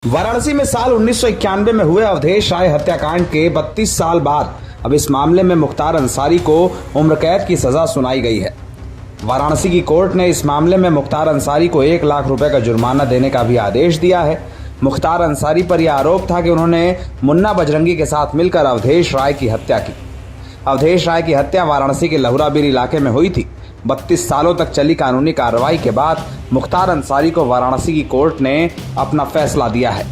वाराणसी में साल 1991 में हुए अवधेश राय हत्याकांड के 32 साल बाद अब इस मामले में मुख्तार अंसारी को उम्र कैद की सजा सुनाई गई है। वाराणसी की कोर्ट ने इस मामले में मुख्तार अंसारी को 1 लाख रुपए का जुर्माना देने का भी आदेश दिया है। मुख्तार अंसारी पर यह आरोप था कि उन्होंने मुन्ना बजरंगी के साथ मिलकर अवधेश राय की हत्या की। अवधेश राय की हत्या वाराणसी के लहुराबीर इलाके में हुई थी। 32 सालों तक चली कानूनी कार्रवाई के बाद मुख्तार अंसारी को वाराणसी की कोर्ट ने अपना फैसला दिया है।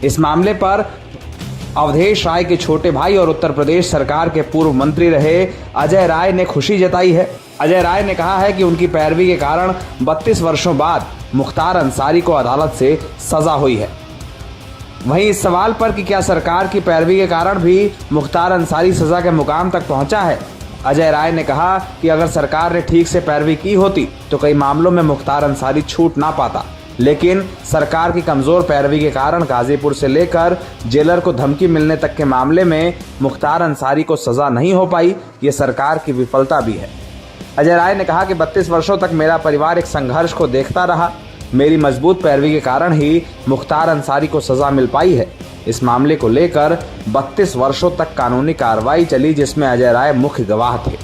इस मामले पर अवधेश राय के छोटे भाई और उत्तर प्रदेश सरकार के पूर्व मंत्री रहे अजय राय ने खुशी जताई है। अजय राय ने कहा है कि उनकी पैरवी के कारण 32 वर्षों बाद मुख्तार अंसारी को अदालत से सजा हुई है। वहीं इस सवाल पर कि क्या सरकार की पैरवी के कारण भी मुख्तार अंसारी सजा के मुकाम तक पहुंचा है, अजय राय ने कहा कि अगर सरकार ने ठीक से पैरवी की होती तो कई मामलों में मुख्तार अंसारी छूट ना पाता, लेकिन सरकार की कमजोर पैरवी के कारण गाजीपुर से लेकर जेलर को धमकी मिलने तक के मामले में मुख्तार अंसारी को सजा नहीं हो पाई। ये सरकार की विफलता भी है। अजय राय ने कहा कि 32 वर्षों तक मेरा परिवार एक संघर्ष को देखता रहा। मेरी मजबूत पैरवी के कारण ही मुख्तार अंसारी को सजा मिल पाई है। इस मामले को लेकर 32 वर्षों तक कानूनी कार्रवाई चली, जिसमें अजय राय मुख्य गवाह थे।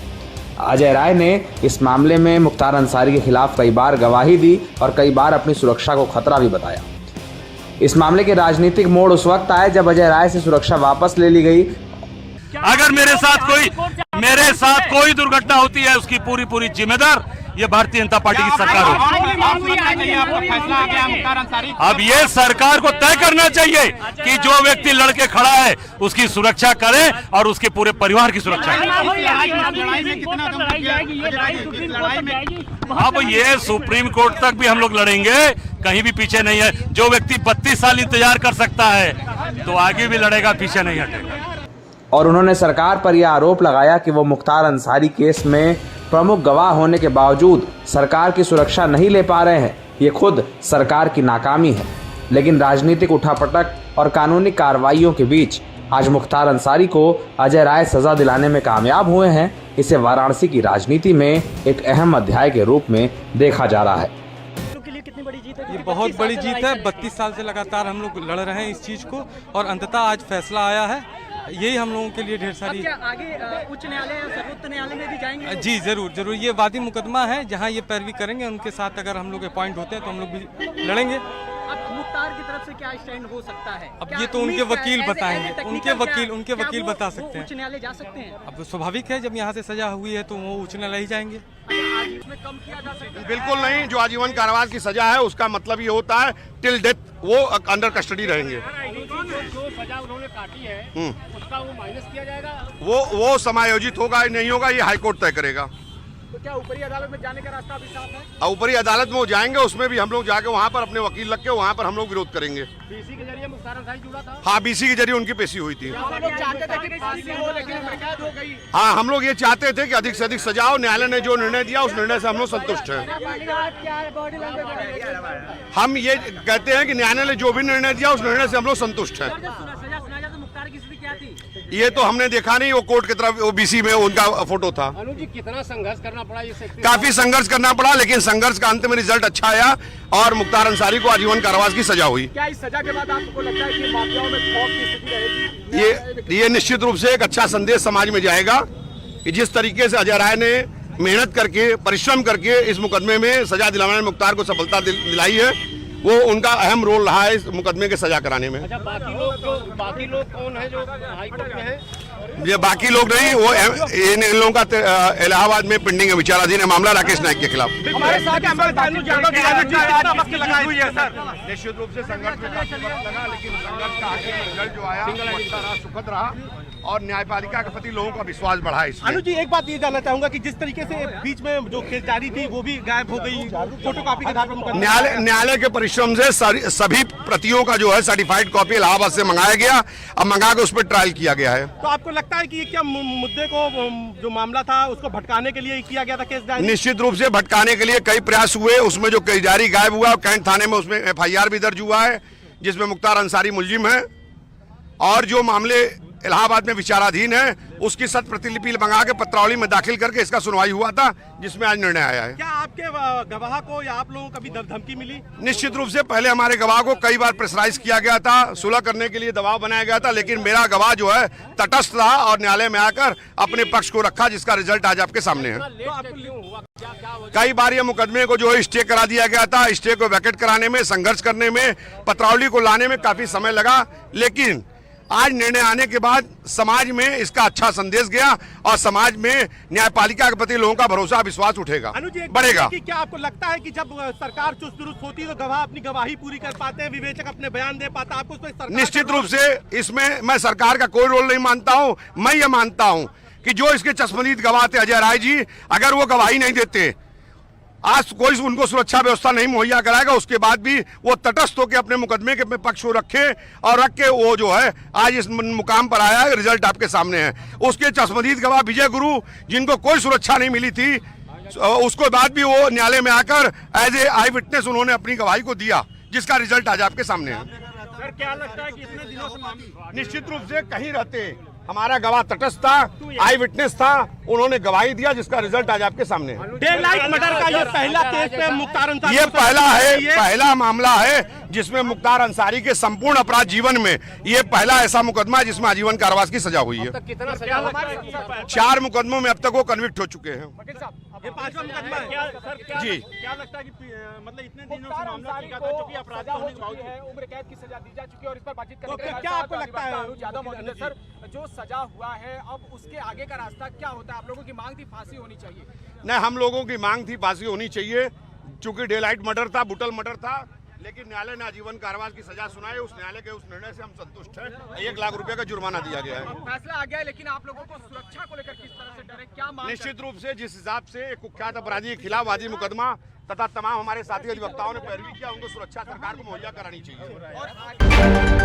अजय राय ने इस मामले में मुख्तार अंसारी के खिलाफ कई बार गवाही दी और कई बार अपनी सुरक्षा को खतरा भी बताया। इस मामले के राजनीतिक मोड़ उस वक्त आए जब अजय राय से सुरक्षा वापस ले ली गई। अगर मेरे साथ कोई दुर्घटना होती है, उसकी पूरी जिम्मेदार ये भारतीय जनता पार्टी की सरकार होगी। अब ये सरकार को तय करना चाहिए कि जो व्यक्ति लड़के खड़ा है उसकी सुरक्षा करें और उसके पूरे परिवार की सुरक्षा करें। अब ये सुप्रीम कोर्ट तक भी हम लोग लड़ेंगे, कहीं भी पीछे नहीं है। जो व्यक्ति 32 साल इंतजार कर सकता है तो आगे भी लड़ेगा, पीछे नहीं हटेगा। और उन्होंने सरकार पर यह आरोप लगाया कि वो मुख्तार अंसारी केस में प्रमुख गवाह होने के बावजूद सरकार की सुरक्षा नहीं ले पा रहे हैं। ये खुद सरकार की नाकामी है। लेकिन राजनीतिक उठापटक और कानूनी कार्रवाइयों के बीच आज मुख्तार अंसारी को अजय राय सजा दिलाने में कामयाब हुए हैं। इसे वाराणसी की राजनीति में एक अहम अध्याय के रूप में देखा जा रहा है। ये बहुत बड़ी जीत है। 32 साल से लगातार हम लोग लड़ रहे हैं इस चीज को और अंततः आज फैसला आया है। यही हम लोगों के लिए ढेर सारी। क्या आगे उच्च न्यायालय या सर्वोच्च न्यायालय में भी जाएंगे? जी जरूर। ये वादी मुकदमा है, जहां ये पैरवी करेंगे उनके साथ अगर हम लोग अपॉइंट होते हैं तो हम लोग भी लड़ेंगे। अब मुख्तार की तरफ से क्या स्टैंड हो सकता है? अब ये तो उनके वकील बताएंगे, उनके वकील बता सकते हैं। उच्च न्यायालय जा सकते हैं? अब स्वाभाविक है, जब यहाँ से सजा हुई है तो वो उच्च न्यायालय ही जाएंगे। इसमें कम किया जा सकता है? बिल्कुल नहीं। जो आजीवन कारावास की सजा है उसका मतलब ये होता है टिल डेथ वो अंडर कस्टडी रहेंगे। जो सजा उन्होंने काटी है उसका वो माइनस किया जाएगा? वो समायोजित होगा या नहीं होगा ये हाईकोर्ट तय करेगा। तो क्या ऊपरी अदालत में जाने का रास्ता अभी साफ है? ऊपरी अदालत में वो जाएंगे, उसमें भी हम लोग जाके वहाँ पर अपने वकील लग के वहाँ पर हम लोग विरोध करेंगे। बीसी के जरिए मुख्तार अंसारी जुड़ा था? हाँ, बीसी के जरिए उनकी पेशी हुई थी। हम लोग चाहते थे कि फांसी हो, लेकिन बर्बाद हो गई। हाँ, हम लोग ये चाहते थे कि अधिक से अधिक सजा हो। न्यायालय ने जो निर्णय दिया उस निर्णय से हम लोग संतुष्ट हैं। हम ये कहते हैं कि न्यायालय ने जो भी निर्णय दिया उस निर्णय से हम लोग संतुष्ट हैं। ये तो हमने देखा नहीं, वो कोर्ट की तरफ ओबीसी में उनका फोटो था। अनुज जी, कितना संघर्ष करना पड़ा? काफी संघर्ष करना पड़ा, लेकिन संघर्ष का अंत में रिजल्ट अच्छा आया और मुख्तार अंसारी को आजीवन कारावास की सजा हुई। क्या इस सजा के बाद आपको लगता है कि माफियाओं में खौफ की स्थिति रहेगी? ये निश्चित रूप से एक अच्छा संदेश समाज में जाएगा कि जिस तरीके से अजय राय ने मेहनत करके, परिश्रम करके इस मुकदमे में सजा दिलाने में मुख्तार को सफलता दिलाई है, वो उनका अहम रोल रहा है इस मुकदमे के सजा कराने में। अच्छा, बाकी लोग कौन है जो हाई कोर्ट में है? ये बाकी लोग नहीं, वो इन लोगों का इलाहाबाद में पेंडिंग है, विचाराधीन है मामला राकेश नाइक के खिलाफ। हमारे साथ निश्चित रूप से संघर्ष में काफी वक्त लगा, लेकिन संघर्ष का आखिर में रिजल्ट जो आया वो अच्छा रहा, सुखद रहा और न्यायपालिका के प्रति लोगों का विश्वास बढ़ा है। अनुज जी, एक बात ये जानना चाहूंगा कि जिस तरीके से बीच में जो केस जारी थी वो भी गायब हो गई, फोटोकॉपी के आधार पर न्यायालय के परिश्रम से सभी प्रतियों का जो है सर्टिफाइड कॉपी इलाहाबाद से मंगाया गया, अब मंगा के उस पर ट्रायल किया गया है। तो आपको लगता है कि ये क्या मुद्दे को, जो मामला था उसको भटकाने के लिए किया गया था केस जारी? निश्चित रूप से भटकाने के लिए कई प्रयास हुए। उसमें जो केस जारी गायब हुआ, कैंट थाने में उसमें FIR भी दर्ज हुआ है जिसमें मुख्तार अंसारी मुलजिम है। और जो मामले इलाहाबाद में विचाराधीन है, उसकी शत प्रतिलिपि मंगा के पत्रावली में दाखिल करके इसका सुनवाई हुआ था, जिसमें आज निर्णय आया है। क्या आपके गवाह को या आप लोगों को कभी धमकी मिली? निश्चित रूप से पहले हमारे गवाह को कई बार प्रेशराइज किया गया था, सुलह करने के लिए दबाव बनाया गया था, लेकिन मेरा गवाह जो है तटस्थ रहा और न्यायालय में आकर अपने पक्ष को रखा, जिसका रिजल्ट आज आपके सामने है। कई बार ये मुकदमे को जो है स्टे करा दिया गया था। स्टे को वैकेट कराने में, संघर्ष करने में, पत्रावली को लाने में काफी समय लगा, लेकिन आज निर्णय आने के बाद समाज में इसका अच्छा संदेश गया और समाज में न्यायपालिका के प्रति लोगों का भरोसा विश्वास उठेगा, बढ़ेगा। कि क्या आपको लगता है कि जब सरकार चुस्त दुरुस्त होती है तो गवाह अपनी गवाही पूरी कर पाते हैं, विवेचक अपने बयान दे पाता है? आपको उसमें निश्चित रूप से इसमें मैं सरकार का कोई रोल नहीं मानता हूं। मैं ये मानता हूं कि जो इसके चश्मदीद गवाह थे अजय राय जी, अगर वो गवाही नहीं देते, आज कोई उनको सुरक्षा व्यवस्था नहीं मुहैया कराएगा, उसके बाद भी वो तटस्थ होकर अपने मुकदमे के पक्ष को रखे और रख के वो जो है आज इस मुकाम पर आया है। रिजल्ट आपके सामने है। उसके चश्मदीद गवाह विजय गुरु, जिनको कोई सुरक्षा नहीं मिली थी, उसके बाद भी वो न्यायालय में आकर एज ए आई विटनेस उन्होंने अपनी गवाही को दिया, जिसका रिजल्ट आज आपके सामने है। सर, क्या लगता है कि इतने दिनों से निश्चित रूप से कहीं रहते हमारा गवाह तटस्थ था, आई विटनेस था, उन्होंने गवाही दिया, जिसका रिजल्ट आज आपके सामने है। डे नाइट मर्डर का ये पहला केस पे मुख्तार अंसारी, ये पहला मामला है जिसमें मुख्तार अंसारी के संपूर्ण अपराध जीवन में ये पहला ऐसा मुकदमा है जिसमें आजीवन कारावास की सजा हुई है। कितना सजा हुआ? 4 मुकदमों में अब तक वो कन्विक्ट हो चुके हैं। ये 5वां मुकदमा है। जी, क्या लगता है कि मतलब इतने दिनों से मामला टिका था, क्योंकि अपराधी होने के बावजूद है, उम्र कैद की सजा दी जा चुकी है और इस पर बातचीत करने तो के लिए क्या आपको लगता है ज्यादा मौजूद है? सर, जो सजा हुआ है अब उसके आगे का रास्ता क्या होता है? आप लोगों की मांग थी फांसी होनी चाहिए। नहीं, हम लोगों की मांग थी फांसी होनी चाहिए, चूंकि डे लाइट मर्डर था, बुटल मर्डर था, लेकिन न्यायालय ने आजीवन कारावास की सजा सुनाई। उस न्यायालय के उस निर्णय से हम संतुष्ट हैं। 1 लाख रुपए का जुर्माना दिया गया है। फैसला आ गया है, लेकिन आप लोगों को सुरक्षा को लेकर किस तरह से डर है, क्या मांग? निश्चित रूप से जिस हिसाब से एक कुख्यात अपराधी के खिलाफ वादी मुकदमा तथा तमाम हमारे साथी अधिवक्ताओं ने पैरवी किया, उनको सुरक्षा सरकार को मुहैया करानी चाहिए।